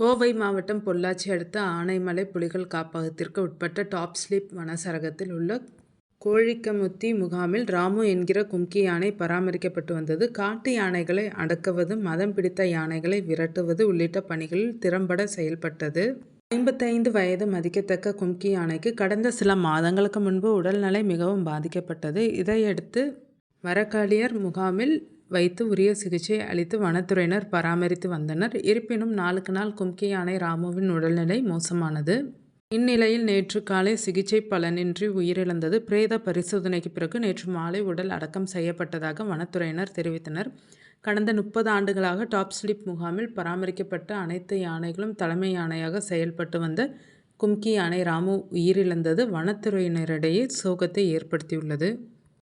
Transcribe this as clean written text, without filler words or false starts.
கோவை மாவட்டம் பொள்ளாச்சி அடுத்த ஆனைமலை புலிகள் காப்பகத்திற்கு உட்பட்ட டாப் ஸ்லிப் வனச்சரகத்தில் உள்ள கோழிக்கமுத்தி முகாமில் ராமு என்கிற கும்கி யானை பராமரிக்கப்பட்டு வந்தது. காட்டு யானைகளை அடக்குவது, மதம் பிடித்த யானைகளை விரட்டுவது உள்ளிட்ட பணிகளில் திறம்பட செயல்பட்டது. 55 வயது மதிக்கத்தக்க கும்கி யானைக்கு கடந்த சில மாதங்களுக்கு முன்பு உடல்நிலை மிகவும் பாதிக்கப்பட்டது. இதையடுத்து வரக்காலியர் முகாமில் வைத்து உரிய சிகிச்சை அளித்து வனத்துறையினர் பராமரித்து வந்தனர். இருப்பினும் நாளுக்கு நாள் கும்கி யானை ராமுவின் உடல்நிலை மோசமானது. இந்நிலையில் நேற்று காலை சிகிச்சை பலனின்றி உயிரிழந்தது. பிரேத பரிசோதனைக்கு பிறகு நேற்று மாலை உடல் அடக்கம் செய்யப்பட்டதாக வனத்துறையினர் தெரிவித்தனர். கடந்த 30 ஆண்டுகளாக டாப் ஸ்லிப் முகாமில் பராமரிக்கப்பட்ட அனைத்து யானைகளும் தலைமை யானையாக செயல்பட்டு வந்த கும்கி யானை ராமு உயிரிழந்தது வனத்துறையினரிடையே சோகத்தை ஏற்படுத்தியுள்ளது.